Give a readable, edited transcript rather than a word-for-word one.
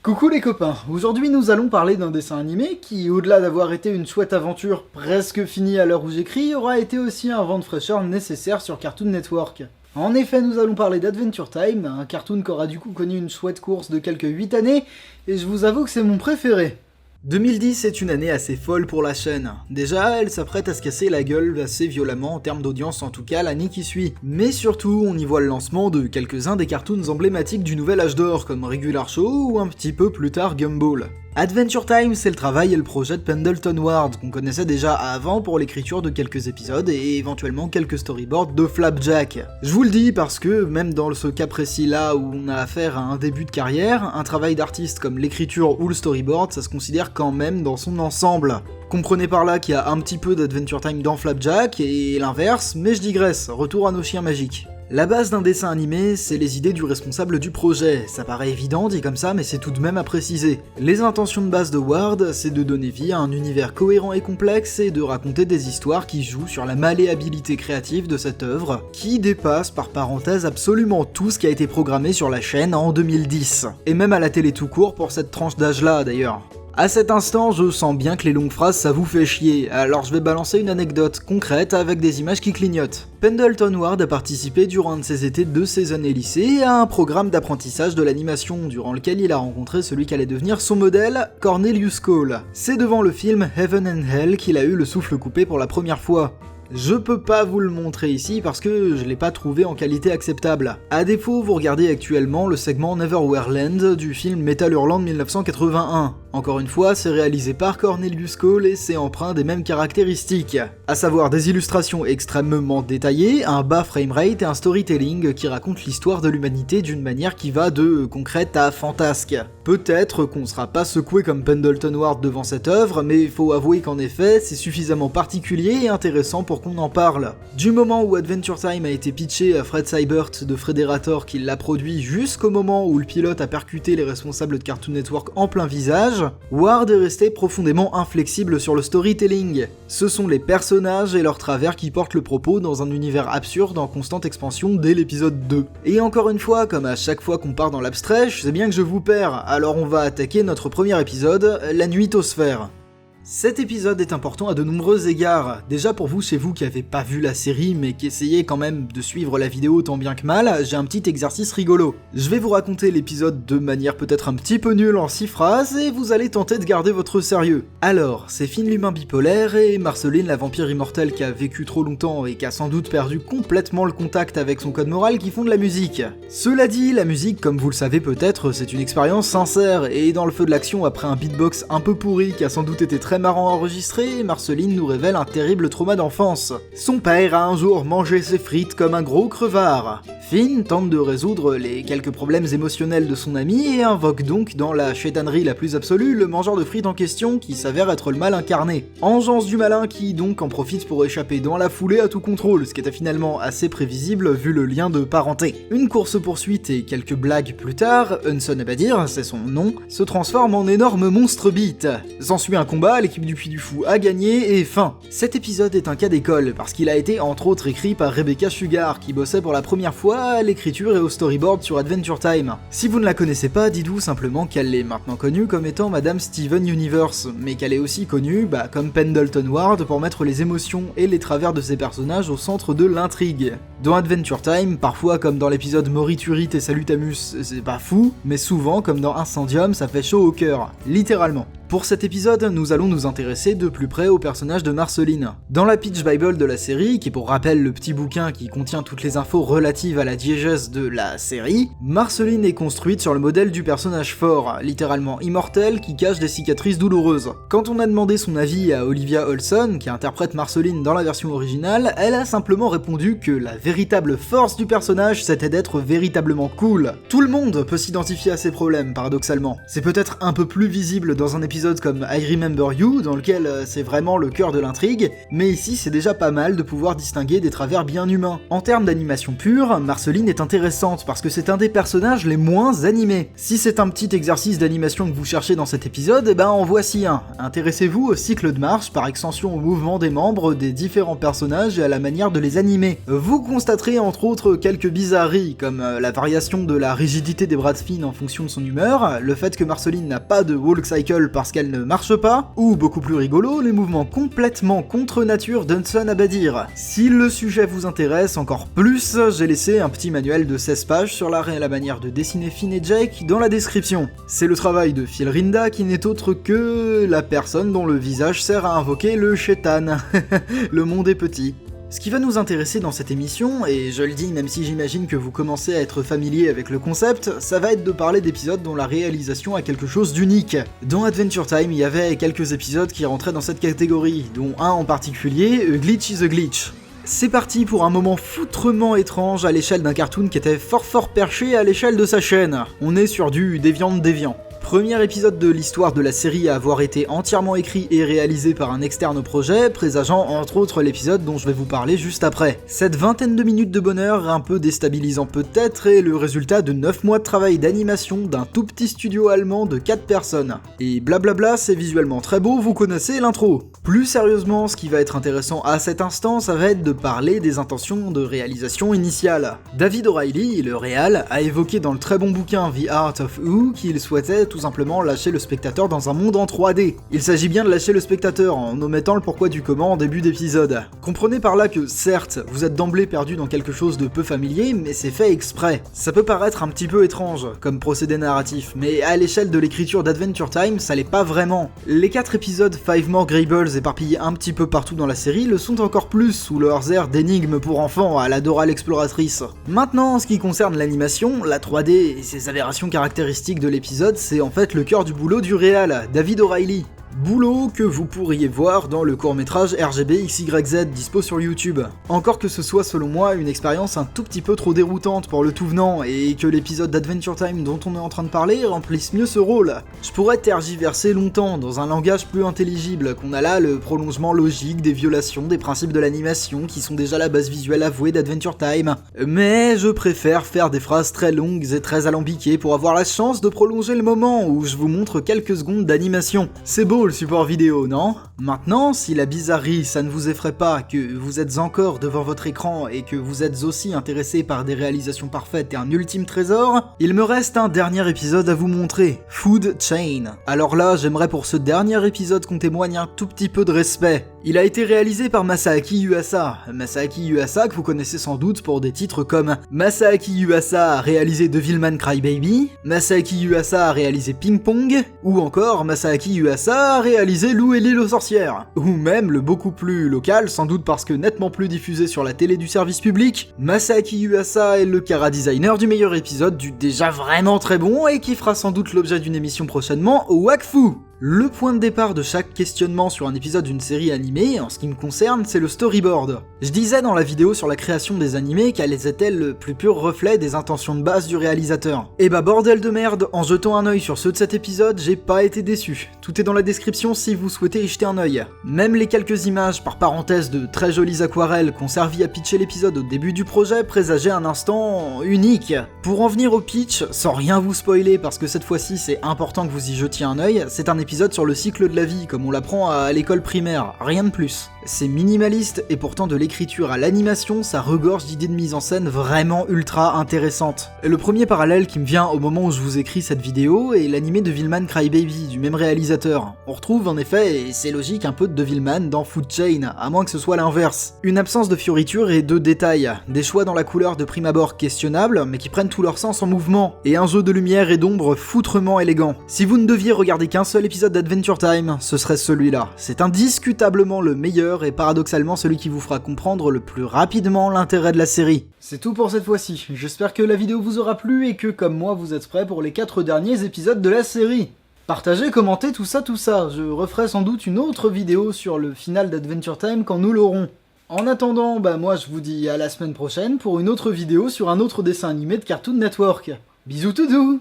Coucou les copains, aujourd'hui nous allons parler d'un dessin animé qui, au-delà d'avoir été une chouette aventure presque finie à l'heure où j'écris, aura été aussi un vent de fraîcheur nécessaire sur Cartoon Network. En effet, nous allons parler d'Adventure Time, un cartoon qui aura du coup connu une chouette course de quelques 8 années, et je vous avoue que c'est mon préféré. 2010 est une année assez folle pour la chaîne. Déjà, elle s'apprête à se casser la gueule assez violemment en termes d'audience, en tout cas l'année qui suit. Mais surtout, on y voit le lancement de quelques-uns des cartoons emblématiques du nouvel âge d'or, comme Regular Show ou un petit peu plus tard Gumball. Adventure Time, c'est le travail et le projet de Pendleton Ward, qu'on connaissait déjà avant pour l'écriture de quelques épisodes et éventuellement quelques storyboards de Flapjack. Je vous le dis parce que, même dans ce cas précis là où on a affaire à un début de carrière, un travail d'artiste comme l'écriture ou le storyboard, ça se considère quand même dans son ensemble. Comprenez par là qu'il y a un petit peu d'Adventure Time dans Flapjack et l'inverse, mais je digresse, retour à nos chiens magiques. La base d'un dessin animé, c'est les idées du responsable du projet. Ça paraît évident dit comme ça, mais c'est tout de même à préciser. Les intentions de base de Ward, c'est de donner vie à un univers cohérent et complexe et de raconter des histoires qui jouent sur la malléabilité créative de cette œuvre, qui dépasse par parenthèse absolument tout ce qui a été programmé sur la chaîne en 2010. Et même à la télé tout court pour cette tranche d'âge-là d'ailleurs. À cet instant, je sens bien que les longues phrases ça vous fait chier, alors je vais balancer une anecdote concrète avec des images qui clignotent. Pendleton Ward a participé durant un de ses étés de ses années lycée à un programme d'apprentissage de l'animation, durant lequel il a rencontré celui qui allait devenir son modèle, Cornelius Cole. C'est devant le film Heaven and Hell qu'il a eu le souffle coupé pour la première fois. Je peux pas vous le montrer ici parce que je l'ai pas trouvé en qualité acceptable. A défaut, vous regardez actuellement le segment Neverwhere du film Metal Hurlant de 1981. Encore une fois, c'est réalisé par Cornelius Cole et c'est empreint des mêmes caractéristiques, à savoir des illustrations extrêmement détaillées, un bas framerate et un storytelling qui raconte l'histoire de l'humanité d'une manière qui va de concrète à fantasque. Peut-être qu'on sera pas secoué comme Pendleton Ward devant cette œuvre, mais faut avouer qu'en effet, c'est suffisamment particulier et intéressant pour qu'on en parle. Du moment où Adventure Time a été pitché à Fred Seibert de Frederator qui l'a produit jusqu'au moment où le pilote a percuté les responsables de Cartoon Network en plein visage, Ward est resté profondément inflexible sur le storytelling. Ce sont les personnages et leurs travers qui portent le propos dans un univers absurde en constante expansion dès l'épisode 2. Et encore une fois, comme à chaque fois qu'on part dans l'abstrait, je sais bien que je vous perds, alors on va attaquer notre premier épisode, la nuitosphère. Cet épisode est important à de nombreux égards. Déjà pour vous, chez vous qui avez pas vu la série mais qui essayez quand même de suivre la vidéo tant bien que mal, j'ai un petit exercice rigolo. Je vais vous raconter l'épisode de manière peut-être un petit peu nulle en 6 phrases et vous allez tenter de garder votre sérieux. Alors, c'est Finn l'humain bipolaire et Marceline la vampire immortelle qui a vécu trop longtemps et qui a sans doute perdu complètement le contact avec son code moral qui font de la musique. Cela dit, la musique, comme vous le savez peut-être, c'est une expérience sincère et dans le feu de l'action après un beatbox un peu pourri qui a sans doute été très marrant à enregistrer, Marceline nous révèle un terrible trauma d'enfance. Son père a un jour mangé ses frites comme un gros crevard. Finn tente de résoudre les quelques problèmes émotionnels de son ami et invoque donc dans la chétanerie la plus absolue le mangeur de frites en question qui s'avère être le mal incarné. Engeance du malin qui donc en profite pour échapper dans la foulée à tout contrôle, ce qui était finalement assez prévisible vu le lien de parenté. Une course-poursuite et quelques blagues plus tard, Hudson Abadir, c'est son nom, se transforme en énorme monstre beat. S'ensuit un combat, l'équipe du Puy du Fou a gagné et fin. Cet épisode est un cas d'école parce qu'il a été entre autres écrit par Rebecca Sugar qui bossait pour la première fois à l'écriture et au storyboard sur Adventure Time. Si vous ne la connaissez pas, dites-vous simplement qu'elle est maintenant connue comme étant Madame Steven Universe, mais qu'elle est aussi connue, comme Pendleton Ward pour mettre les émotions et les travers de ses personnages au centre de l'intrigue. Dans Adventure Time, parfois comme dans l'épisode Moriturit et Salutamus, c'est pas fou, mais souvent comme dans Incendium, ça fait chaud au cœur, littéralement. Pour cet épisode, nous allons nous intéresser de plus près au personnage de Marceline. Dans la Pitch Bible de la série, qui pour rappel le petit bouquin qui contient toutes les infos relatives à la diégèse de la série, Marceline est construite sur le modèle du personnage fort, littéralement immortel, qui cache des cicatrices douloureuses. Quand on a demandé son avis à Olivia Olson, qui interprète Marceline dans la version originale, elle a simplement répondu que la véritable force du personnage c'était d'être véritablement cool. Tout le monde peut s'identifier à ses problèmes, paradoxalement. C'est peut-être un peu plus visible dans un épisode épisodes comme I Remember You, dans lequel c'est vraiment le cœur de l'intrigue, mais ici c'est déjà pas mal de pouvoir distinguer des travers bien humains. En termes d'animation pure, Marceline est intéressante parce que c'est un des personnages les moins animés. Si c'est un petit exercice d'animation que vous cherchez dans cet épisode, eh ben en voici un. Intéressez-vous au cycle de marche, par extension au mouvement des membres des différents personnages et à la manière de les animer. Vous constaterez entre autres quelques bizarreries, comme la variation de la rigidité des bras de Finn en fonction de son humeur, le fait que Marceline n'a pas de walk cycle parce qu'elle ne marche pas, ou beaucoup plus rigolo, les mouvements complètement contre nature d'Hudson Abadir. Si le sujet vous intéresse encore plus, j'ai laissé un petit manuel de 16 pages sur l'art et la manière de dessiner Finn et Jake dans la description. C'est le travail de Phil Rinda qui n'est autre que la personne dont le visage sert à invoquer le Shaitan. Le monde est petit. Ce qui va nous intéresser dans cette émission, et je le dis même si j'imagine que vous commencez à être familier avec le concept, ça va être de parler d'épisodes dont la réalisation a quelque chose d'unique. Dans Adventure Time, il y avait quelques épisodes qui rentraient dans cette catégorie, dont un en particulier, A Glitch is a Glitch. C'est parti pour un moment foutrement étrange à l'échelle d'un cartoon qui était fort perché à l'échelle de sa chaîne. On est sur du déviant de déviant. Premier épisode de l'histoire de la série à avoir été entièrement écrit et réalisé par un externe au projet, présageant entre autres l'épisode dont je vais vous parler juste après. Cette vingtaine de minutes de bonheur, un peu déstabilisant peut-être, est le résultat de 9 mois de travail d'animation d'un tout petit studio allemand de 4 personnes. Et blablabla, c'est visuellement très beau, vous connaissez l'intro. Plus sérieusement, ce qui va être intéressant à cet instant, ça va être de parler des intentions de réalisation initiale. David O'Reilly, le réal, a évoqué dans le très bon bouquin The Art of Who qu'il souhaitait tout simplement lâcher le spectateur dans un monde en 3D. Il s'agit bien de lâcher le spectateur en omettant le pourquoi du comment en début d'épisode. Comprenez par là que, certes, vous êtes d'emblée perdu dans quelque chose de peu familier, mais c'est fait exprès. Ça peut paraître un petit peu étrange, comme procédé narratif, mais à l'échelle de l'écriture d'Adventure Time, ça l'est pas vraiment. Les 4 épisodes Five More Gribbles éparpillés un petit peu partout dans la série le sont encore plus sous leurs airs d'énigmes pour enfants à la Dora l'exploratrice. Maintenant, en ce qui concerne l'animation, la 3D et ses aberrations caractéristiques de l'épisode, c'est en fait le cœur du boulot du réal, David O'Reilly. Boulot que vous pourriez voir dans le court-métrage RGB XYZ dispo sur YouTube. Encore que ce soit selon moi une expérience un tout petit peu trop déroutante pour le tout venant et que l'épisode d'Adventure Time dont on est en train de parler remplisse mieux ce rôle. Je pourrais tergiverser longtemps dans un langage plus intelligible qu'on a là le prolongement logique des violations des principes de l'animation qui sont déjà la base visuelle avouée d'Adventure Time. Mais je préfère faire des phrases très longues et très alambiquées pour avoir la chance de prolonger le moment où je vous montre quelques secondes d'animation. C'est beau le support vidéo, non ? Maintenant, si la bizarrerie ça ne vous effraie pas, que vous êtes encore devant votre écran et que vous êtes aussi intéressé par des réalisations parfaites et un ultime trésor, il me reste un dernier épisode à vous montrer, Food Chain. Alors là, j'aimerais pour ce dernier épisode qu'on témoigne un tout petit peu de respect. Il a été réalisé par Masaaki Yuasa. Masaaki Yuasa que vous connaissez sans doute pour des titres comme Masaaki Yuasa a réalisé Devilman Crybaby, Masaaki Yuasa a réalisé Ping Pong, ou encore Masaaki Yuasa a réalisé Lou et l'île aux sorcières. Ou même le beaucoup plus local, sans doute parce que nettement plus diffusé sur la télé du service public, Masaaki Yuasa est le chara-designer du meilleur épisode du déjà vraiment très bon et qui fera sans doute l'objet d'une émission prochainement au Wakfu. Le point de départ de chaque questionnement sur un épisode d'une série animée, en ce qui me concerne, c'est le storyboard. Je disais dans la vidéo sur la création des animés qu'elles étaient le plus pur reflet des intentions de base du réalisateur. Et bah bordel de merde, en jetant un œil sur ceux de cet épisode, j'ai pas été déçu. Tout est dans la description si vous souhaitez y jeter un œil. Même les quelques images, par parenthèse, de très jolies aquarelles qu'ont servi à pitcher l'épisode au début du projet présageaient un instant unique. Pour en venir au pitch, sans rien vous spoiler parce que cette fois-ci c'est important que vous y jetiez un œil, c'est un épisode sur le cycle de la vie, comme on l'apprend à l'école primaire, rien de plus. C'est minimaliste, et pourtant de l'écriture à l'animation, ça regorge d'idées de mise en scène vraiment ultra intéressantes. Et le premier parallèle qui me vient au moment où je vous écris cette vidéo est l'animé Devilman Crybaby, du même réalisateur. On retrouve en effet, et c'est logique, un peu de Devilman dans Food Chain, à moins que ce soit l'inverse. Une absence de fioritures et de détails, des choix dans la couleur de prime abord questionnables, mais qui prennent tout leur sens en mouvement, et un jeu de lumière et d'ombre foutrement élégant. Si vous ne deviez regarder qu'un seul épisode d'Adventure Time, ce serait celui-là. C'est indiscutablement le meilleur et paradoxalement celui qui vous fera comprendre le plus rapidement l'intérêt de la série. C'est tout pour cette fois-ci, j'espère que la vidéo vous aura plu et que comme moi vous êtes prêts pour les 4 derniers épisodes de la série. Partagez, commentez, tout ça, je referai sans doute une autre vidéo sur le final d'Adventure Time quand nous l'aurons. En attendant, moi je vous dis à la semaine prochaine pour une autre vidéo sur un autre dessin animé de Cartoon Network. Bisous tout doux.